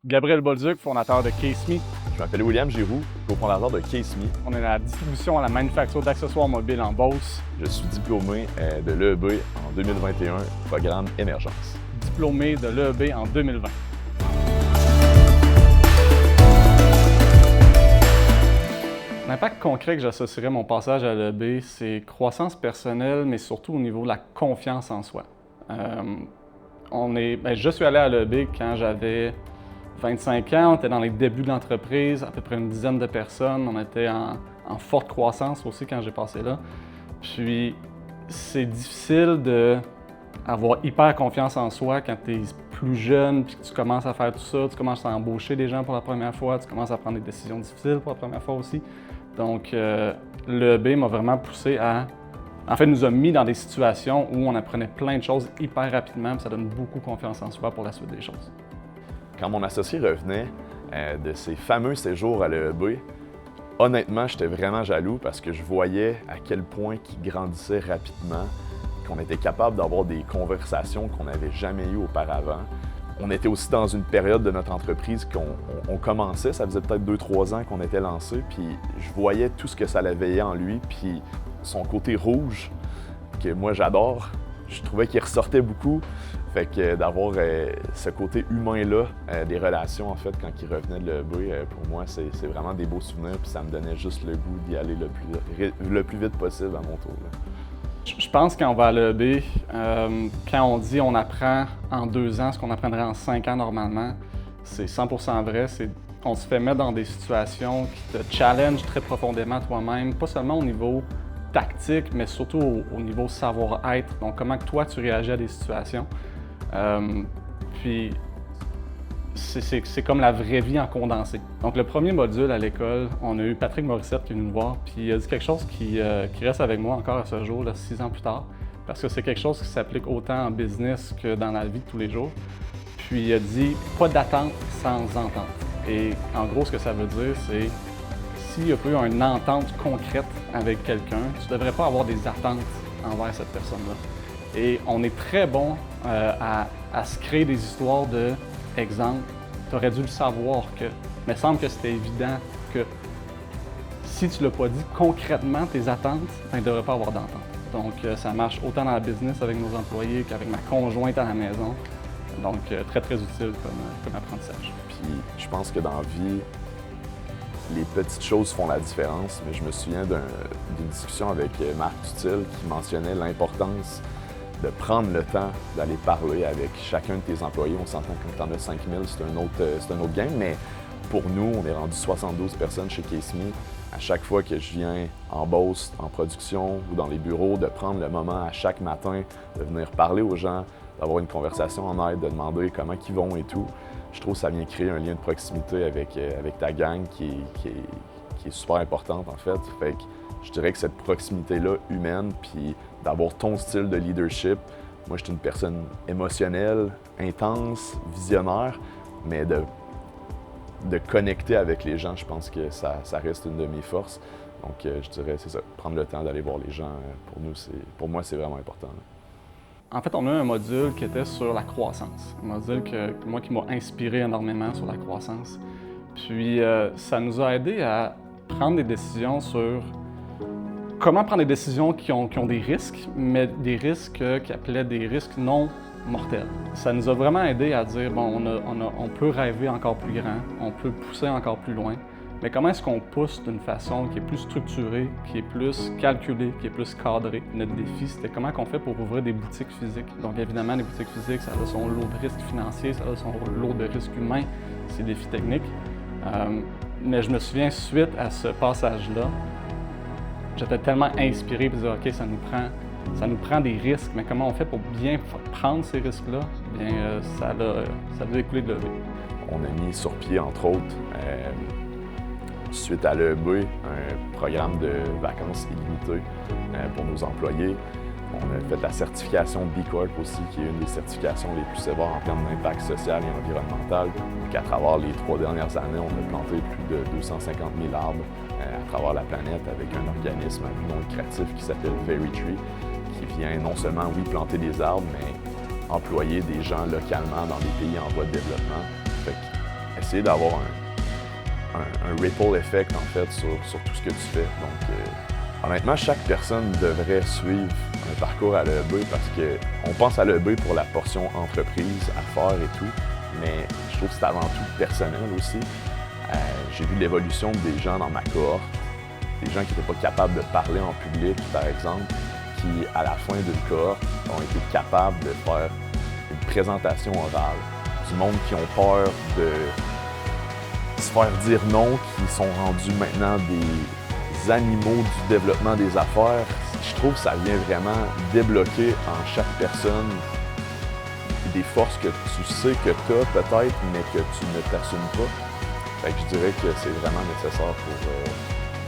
Gabriel Bolduc, fondateur de Case.me. Je m'appelle William Giroux, cofondateur de Case.me. On est dans la distribution à la manufacture d'accessoires mobiles en Beauce. Je suis diplômé de l'EEB en 2021, programme Émergence. Diplômé de l'EEB en 2020. L'impact concret que j'associerais mon passage à l'EEB, c'est croissance personnelle, mais surtout au niveau de la confiance en soi. Je suis allé à l'EEB quand j'avais 25 ans, on était dans les débuts de l'entreprise, à peu près une dizaine de personnes. On était en forte croissance aussi quand j'ai passé là. Puis c'est difficile d'avoir hyper confiance en soi quand tu es plus jeune, puis que tu commences à faire tout ça, tu commences à embaucher des gens pour la première fois, tu commences à prendre des décisions difficiles pour la première fois aussi. Donc l'EEB m'a vraiment poussé nous a mis dans des situations où on apprenait plein de choses hyper rapidement, puis ça donne beaucoup confiance en soi pour la suite des choses. Quand mon associé revenait de ses fameux séjours à l'EEB, honnêtement, j'étais vraiment jaloux parce que je voyais à quel point il grandissait rapidement, qu'on était capable d'avoir des conversations qu'on n'avait jamais eues auparavant. On était aussi dans une période de notre entreprise qu'on commençait, ça faisait peut-être 2-3 ans qu'on était lancé, puis je voyais tout ce que ça l'éveillait en lui, puis son côté rouge, que moi j'adore, je trouvais qu'il ressortait beaucoup. Fait que d'avoir ce côté humain-là, des relations en fait, quand il revenait de l'EEB, pour moi, c'est vraiment des beaux souvenirs, puis ça me donnait juste le goût d'y aller le plus vite possible à mon tour. Là. Je pense qu'on va à l'EEB, quand on dit on apprend en 2 ans ce qu'on apprendrait en 5 ans normalement, c'est 100% vrai. On se fait mettre dans des situations qui te challenge très profondément toi-même, pas seulement au niveau tactique, mais surtout au niveau savoir-être. Donc, comment que toi, tu réagis à des situations. Puis, c'est comme la vraie vie en condensé. Donc, le premier module à l'école, on a eu Patrick Morissette qui est venu nous voir, puis il a dit quelque chose qui reste avec moi encore à ce jour, là, 6 ans plus tard, parce que c'est quelque chose qui s'applique autant en business que dans la vie de tous les jours. Puis, il a dit « pas d'attente sans entente ». Et en gros, ce que ça veut dire, c'est s'il n'y a pas eu une entente concrète avec quelqu'un, tu ne devrais pas avoir des attentes envers cette personne-là. Et on est très bon à se créer des histoires de exemple. Tu aurais dû le savoir que, mais il semble que c'était évident que si tu ne l'as pas dit concrètement, tes attentes, il ne devrait pas avoir d'entente. Donc ça marche autant dans la business avec nos employés qu'avec ma conjointe à la maison. Donc très très utile comme apprentissage. Puis je pense que dans la vie, les petites choses font la différence, mais je me souviens d'une discussion avec Marc Tutil qui mentionnait l'importance de prendre le temps d'aller parler avec chacun de tes employés. On s'entend que quand tu en as 5000, c'est un autre game, mais pour nous, on est rendu 72 personnes chez Case.me. À chaque fois que je viens en Beauce, en production ou dans les bureaux, de prendre le moment à chaque matin de venir parler aux gens, d'avoir une conversation en aide, de demander comment ils vont et tout. Je trouve que ça vient créer un lien de proximité avec ta gang qui est super importante en fait. Fait que je dirais que cette proximité-là humaine, puis d'avoir ton style de leadership, moi je suis une personne émotionnelle, intense, visionnaire, mais de connecter avec les gens, je pense que ça reste une de mes forces. Donc je dirais, c'est ça, prendre le temps d'aller voir les gens, pour moi c'est vraiment important. Là. En fait, on a eu un module qui était sur la croissance. Un module qui m'a inspiré énormément sur la croissance. Puis, ça nous a aidé à prendre des décisions sur comment prendre des décisions qui ont des risques, mais des risques qui appelaient des risques non mortels. Ça nous a vraiment aidé à dire, bon, on peut rêver encore plus grand, on peut pousser encore plus loin, mais comment est-ce qu'on pousse d'une façon qui est plus structurée, qui est plus calculée, qui est plus cadrée? Notre défi, c'était comment on fait pour ouvrir des boutiques physiques. Donc évidemment, les boutiques physiques, ça a son lot de risques financiers, ça a son lot de risques humains, c'est des défis techniques. Mais je me souviens, suite à ce passage-là, j'étais tellement inspiré pour dire, OK, ça nous prend des risques, mais comment on fait pour bien prendre ces risques-là? Bien, ça a dû écouler de l'EEB. On a mis sur pied, entre autres, suite à l'EEB, un programme de vacances illimitées pour nos employés. On a fait la certification B Corp aussi, qui est une des certifications les plus sévères en termes d'impact social et environnemental. Donc, à travers les 3 dernières années, on a planté plus de 250 000 arbres à travers la planète avec un organisme à but non lucratif qui s'appelle Very Tree, qui vient non seulement, oui, planter des arbres, mais employer des gens localement dans des pays en voie de développement. Fait essayer d'avoir un ripple effect, en fait, sur tout ce que tu fais. Donc, honnêtement, chaque personne devrait suivre un parcours à l'EEB parce qu'on pense à l'EEB pour la portion entreprise, affaires et tout, mais je trouve que c'est avant tout personnel aussi. J'ai vu l'évolution des gens dans ma cohorte, des gens qui n'étaient pas capables de parler en public, par exemple, qui, à la fin d'une cohorte, ont été capables de faire une présentation orale. Du monde qui ont peur de se faire dire non, qui sont rendus maintenant des animaux du développement des affaires. Je trouve que ça vient vraiment débloquer en chaque personne des forces que tu sais que tu as peut-être, mais que tu ne t'assumes pas. Fait que je dirais que c'est vraiment nécessaire pour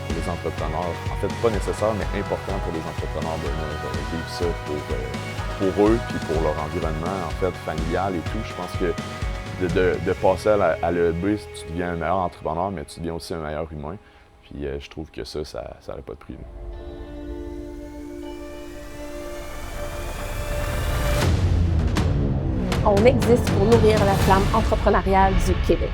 les entrepreneurs. En fait, pas nécessaire, mais important pour les entrepreneurs de vivre ça pour eux puis pour leur environnement, en fait, familial et tout. Je pense que de passer à l'EEB, tu deviens un meilleur entrepreneur, mais tu deviens aussi un meilleur humain. Puis je trouve que ça n'a pas de prix. On existe pour nourrir la flamme entrepreneuriale du Québec.